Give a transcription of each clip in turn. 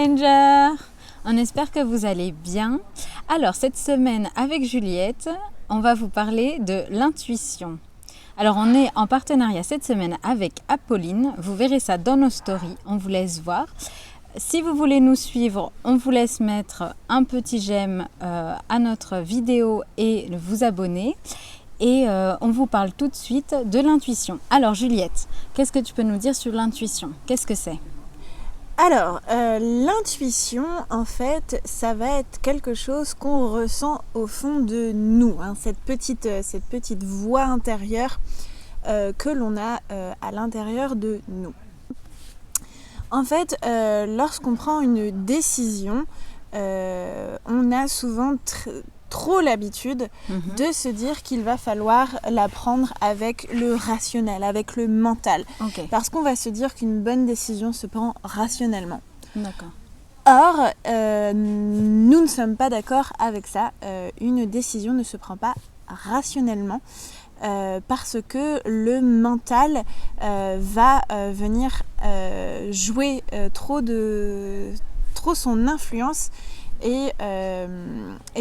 Challenger! On espère que vous allez bien. Alors cette semaine avec Juliette, on va vous parler de l'intuition. Alors on est en partenariat cette semaine avec Apolline, vous verrez ça dans nos stories, on vous laisse voir. Si vous voulez nous suivre, on vous laisse mettre un petit j'aime à notre vidéo et vous abonner. Et on vous parle tout de suite de l'intuition. Alors Juliette, qu'est-ce que tu peux nous dire sur l'intuition? Qu'est-ce que c'est? Alors, l'intuition, en fait, ça va être quelque chose qu'on ressent au fond de nous, hein, cette petite voix intérieure que l'on a à l'intérieur de nous. En fait, lorsqu'on prend une décision, on a souvent trop l'habitude de se dire qu'il va falloir la prendre avec le rationnel, avec le mental. Okay. Parce qu'on va se dire qu'une bonne décision se prend rationnellement. D'accord. Or, nous ne sommes pas d'accord avec ça. Une décision ne se prend pas rationnellement parce que le mental va venir jouer trop son influence et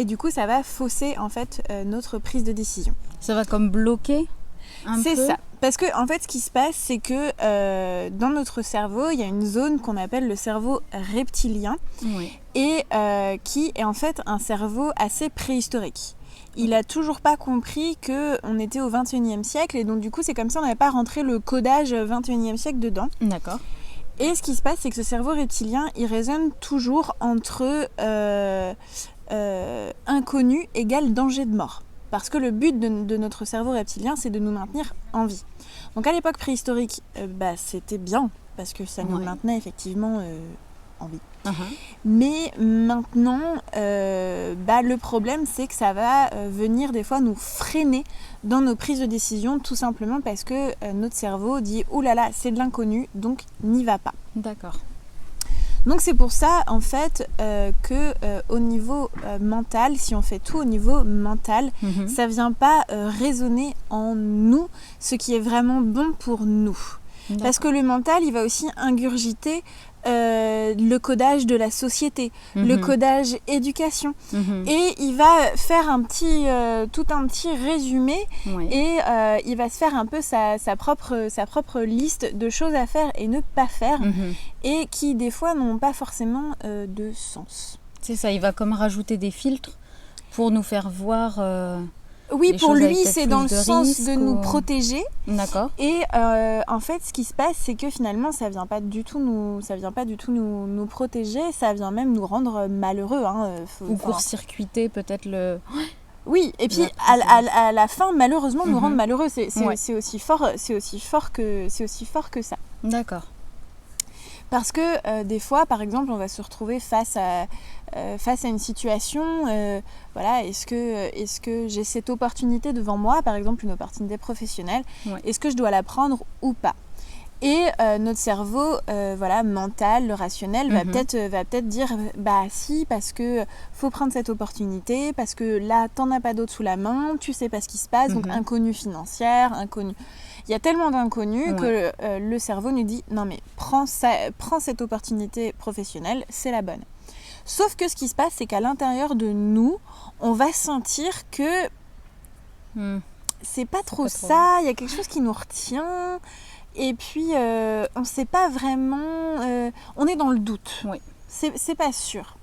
du coup ça va fausser en fait notre prise de décision. Ça va comme bloquer un peu. C'est ça. Parce que en fait ce qui se passe c'est que dans notre cerveau il y a une zone qu'on appelle le cerveau reptilien, oui. Et qui est en fait un cerveau assez préhistorique. Il a toujours pas compris qu'on était au 21e siècle et donc du coup c'est comme si on n'avait pas rentré le codage 21e siècle dedans. D'accord. Et ce qui se passe, c'est que ce cerveau reptilien, il résonne toujours entre inconnu égale danger de mort. Parce que le but de notre cerveau reptilien, c'est de nous maintenir en vie. Donc à l'époque préhistorique, c'était bien, parce que ça nous maintenait effectivement en vie. Mais maintenant, le problème, c'est que ça va venir des fois nous freiner dans nos prises de décision, tout simplement parce que notre cerveau dit « Ouh là là, c'est de l'inconnu, donc n'y va pas ». D'accord. Donc c'est pour ça en fait que au niveau mental, si on fait tout au niveau mental, ça vient pas résonner en nous ce qui est vraiment bon pour nous. D'accord. Parce que le mental, il va aussi ingurgiter le codage de la société, le codage éducation, et il va faire tout un petit résumé, et il va se faire un peu sa propre liste de choses à faire et ne pas faire, et qui des fois n'ont pas forcément de sens. C'est ça, il va comme rajouter des filtres pour nous faire voir... Oui, pour lui, c'est dans le sens de nous protéger. D'accord. Et en fait, ce qui se passe, c'est que finalement, ça vient pas du tout nous protéger, ça vient même nous rendre malheureux. Ou court-circuiter peut-être le... Oui, et puis à la fin, malheureusement, nous rendre malheureux. C'est aussi fort que ça. D'accord. Parce que des fois, par exemple, on va se retrouver face à une situation, est-ce que j'ai cette opportunité devant moi, par exemple une opportunité professionnelle, est-ce que je dois la prendre ou pas? Et notre cerveau mental, le rationnel, va peut-être dire si, parce que faut prendre cette opportunité, parce que là t'en as pas d'autre sous la main, tu sais pas ce qui se passe, donc inconnu financière, inconnu. Il y a tellement d'inconnus que le cerveau nous dit non mais prends cette opportunité professionnelle, c'est la bonne. Sauf que ce qui se passe, c'est qu'à l'intérieur de nous, on va sentir que c'est pas trop ça, il y a quelque chose qui nous retient. Et puis, on ne sait pas vraiment... on est dans le doute. Oui. C'est pas sûr.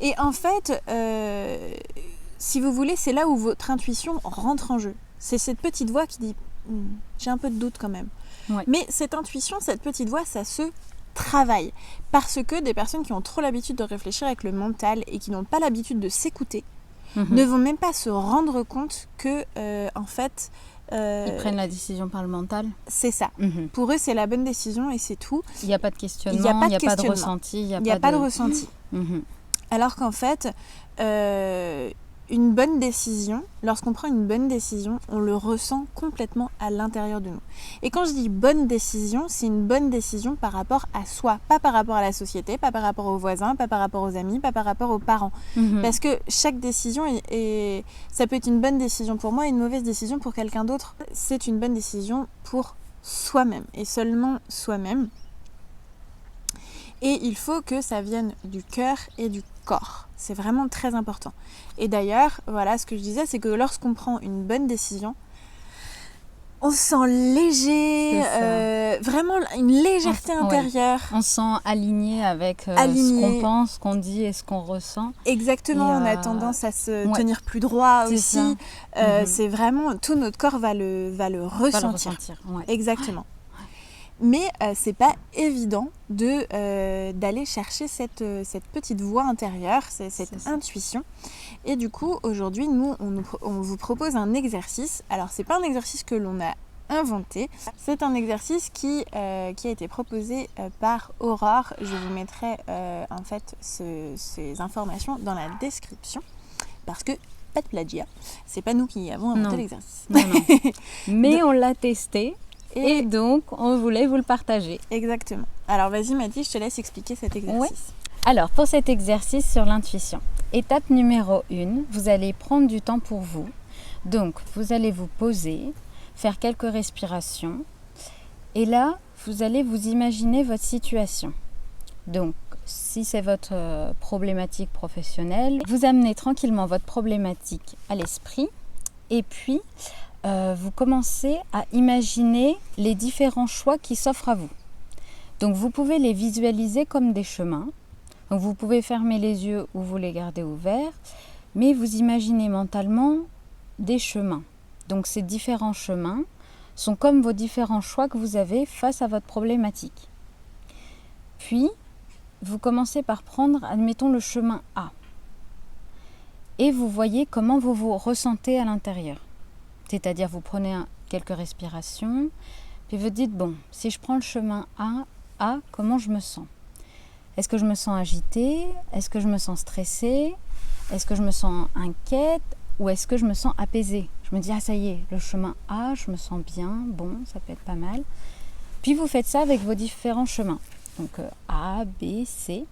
Et en fait, si vous voulez, c'est là où votre intuition rentre en jeu. C'est cette petite voix qui dit « j'ai un peu de doute quand même ». Mais cette intuition, cette petite voix, ça se travaille. Parce que des personnes qui ont trop l'habitude de réfléchir avec le mental et qui n'ont pas l'habitude de s'écouter ne vont même pas se rendre compte que, en fait... Ils prennent la décision par le mental. C'est ça. Pour eux, c'est la bonne décision et c'est tout. Il n'y a pas de questionnement, il n'y a pas de ressenti. Il n'y a pas de ressenti. Alors qu'en fait, une bonne décision, lorsqu'on prend une bonne décision, on le ressent complètement à l'intérieur de nous. Et quand je dis bonne décision, c'est une bonne décision par rapport à soi, pas par rapport à la société, pas par rapport aux voisins, pas par rapport aux amis, pas par rapport aux parents. Parce que chaque décision, ça peut être une bonne décision pour moi et une mauvaise décision pour quelqu'un d'autre. C'est une bonne décision pour soi-même et seulement soi-même. Et il faut que ça vienne du cœur et du corps. C'est vraiment très important. Et d'ailleurs, voilà, ce que je disais, c'est que lorsqu'on prend une bonne décision, on se sent léger, vraiment une légèreté intérieure. On se sent aligné avec ce qu'on pense, ce qu'on dit et ce qu'on ressent. Exactement, on a tendance à se tenir plus droit aussi. C'est vraiment, tout notre corps va le ressentir. Exactement. Mais c'est pas évident d'aller chercher cette petite voix intérieure, cette intuition. Et du coup, aujourd'hui, nous, on vous propose un exercice. Alors, c'est pas un exercice que l'on a inventé. C'est un exercice qui a été proposé par Aurore. Je vous mettrai en fait ces informations dans la description. Parce que, pas de plagiat, c'est pas nous qui avons inventé l'exercice. Non. Mais on l'a testé. Et donc, on voulait vous le partager. Exactement. Alors, vas-y Mathilde, je te laisse expliquer cet exercice. Oui. Alors, pour cet exercice sur l'intuition, étape numéro 1, vous allez prendre du temps pour vous. Donc, vous allez vous poser, faire quelques respirations. Et là, vous allez vous imaginer votre situation. Donc, si c'est votre problématique professionnelle, vous amenez tranquillement votre problématique à l'esprit. Et puis, vous commencez à imaginer les différents choix qui s'offrent à vous. Donc vous pouvez les visualiser comme des chemins. Donc vous pouvez fermer les yeux ou vous les garder ouverts, mais vous imaginez mentalement des chemins. Donc ces différents chemins sont comme vos différents choix que vous avez face à votre problématique. Puis, vous commencez par prendre, admettons, le chemin A. Et vous voyez comment vous vous ressentez à l'intérieur. C'est-à-dire, vous prenez quelques respirations, puis vous dites, bon, si je prends le chemin A, comment je me sens ? Est-ce que je me sens agitée ? Est-ce que je me sens stressée ? Est-ce que je me sens inquiète ? Ou est-ce que je me sens apaisée ? Je me dis, ça y est, le chemin A, je me sens bien, bon, ça peut être pas mal. Puis vous faites ça avec vos différents chemins. Donc A, B, C.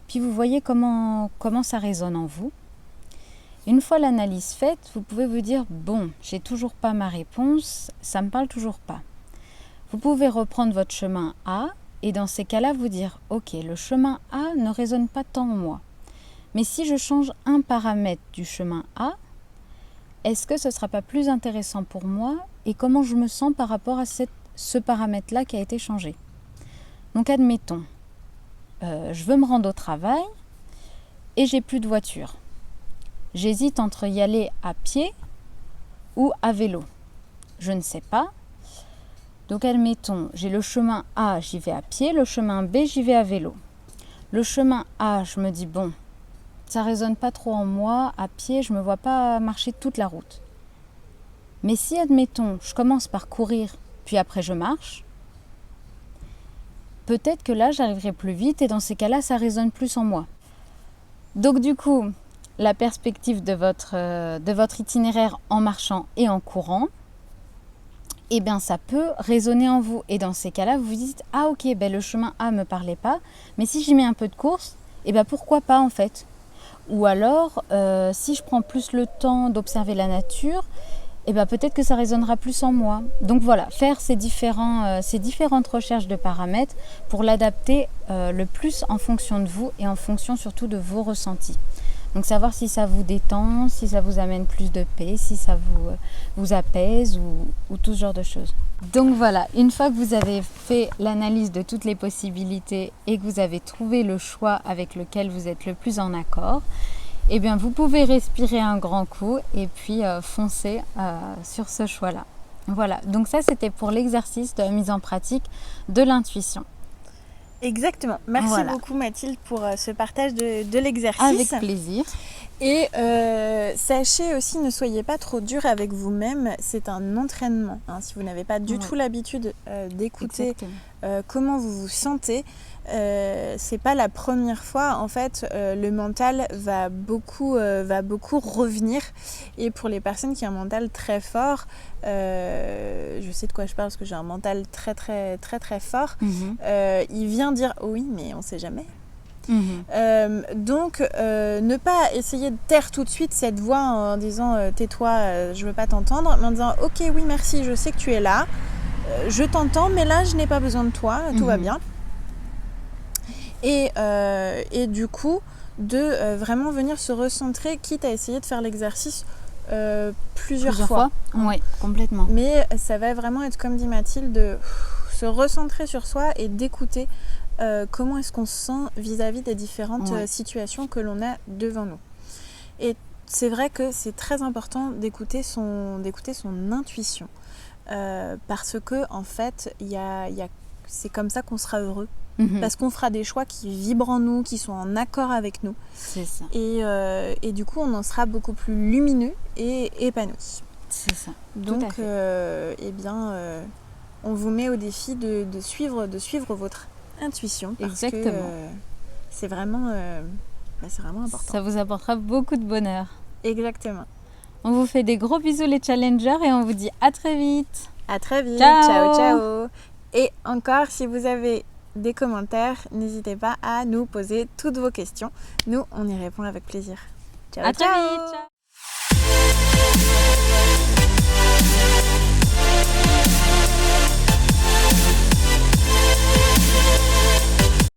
Puis vous voyez comment ça résonne en vous. Une fois l'analyse faite, vous pouvez vous dire, bon, j'ai toujours pas ma réponse, ça me parle toujours pas. Vous pouvez reprendre votre chemin A et dans ces cas-là vous dire, ok, le chemin A ne résonne pas tant en moi. Mais si je change un paramètre du chemin A, est-ce que ce ne sera pas plus intéressant pour moi et comment je me sens par rapport à ce paramètre-là qui a été changé ? Donc admettons, je veux me rendre au travail et j'ai plus de voiture. J'hésite entre y aller à pied ou à vélo. Je ne sais pas. Donc admettons, j'ai le chemin A, j'y vais à pied, le chemin B, j'y vais à vélo. Le chemin A, je me dis, bon, ça ne résonne pas trop en moi, à pied, je ne me vois pas marcher toute la route. Mais si, admettons, je commence par courir, puis après je marche, peut-être que là, j'arriverai plus vite et dans ces cas-là, ça résonne plus en moi. Donc du coup, la perspective de votre itinéraire en marchant et en courant, eh bien ça peut résonner en vous. Et dans ces cas-là, vous vous dites, ah ok, le chemin A ne me parlait pas, mais si j'y mets un peu de course, pourquoi pas en fait ? Ou alors, si je prends plus le temps d'observer la nature, peut-être que ça résonnera plus en moi. Donc voilà, faire ces différentes recherches de paramètres pour l'adapter le plus en fonction de vous et en fonction surtout de vos ressentis. Donc savoir si ça vous détend, si ça vous amène plus de paix, si ça vous apaise ou tout ce genre de choses. Donc voilà, une fois que vous avez fait l'analyse de toutes les possibilités et que vous avez trouvé le choix avec lequel vous êtes le plus en accord, vous pouvez respirer un grand coup et puis foncer sur ce choix-là. Voilà, donc ça c'était pour l'exercice de la mise en pratique de l'intuition. Exactement. Merci beaucoup Mathilde pour ce partage de l'exercice. Avec plaisir. Et sachez aussi, ne soyez pas trop dur avec vous-même, c'est un entraînement. Si vous n'avez pas du tout l'habitude d'écouter comment vous vous sentez, c'est pas la première fois. En fait, le mental va beaucoup revenir. Et pour les personnes qui ont un mental très fort, je sais de quoi je parle parce que j'ai un mental très très très très fort. Il vient dire oui, mais on sait jamais. Donc ne pas essayer de taire tout de suite cette voix en disant tais-toi, je veux pas t'entendre, mais en disant ok, oui, merci, je sais que tu es là, je t'entends, mais là je n'ai pas besoin de toi, tout va bien. Et du coup, de vraiment venir se recentrer, quitte à essayer de faire l'exercice plusieurs fois. Oui, complètement. Mais ça va vraiment être, comme dit Mathilde, de se recentrer sur soi et d'écouter comment est-ce qu'on se sent vis-à-vis des différentes situations que l'on a devant nous. Et c'est vrai que c'est très important d'écouter son intuition. Parce que en fait, c'est comme ça qu'on sera heureux. Parce qu'on fera des choix qui vibrent en nous, qui sont en accord avec nous. C'est ça. Et du coup, on en sera beaucoup plus lumineux et épanoui. C'est ça. Donc, on vous met au défi de suivre votre intuition. Parce que c'est vraiment important. Ça vous apportera beaucoup de bonheur. Exactement. On vous fait des gros bisous les challengers et on vous dit à très vite. À très vite. Ciao. Ciao. Et encore, si vous avez des commentaires, n'hésitez pas à nous poser toutes vos questions. Nous, on y répond avec plaisir. Ciao, à très vite. Ciao.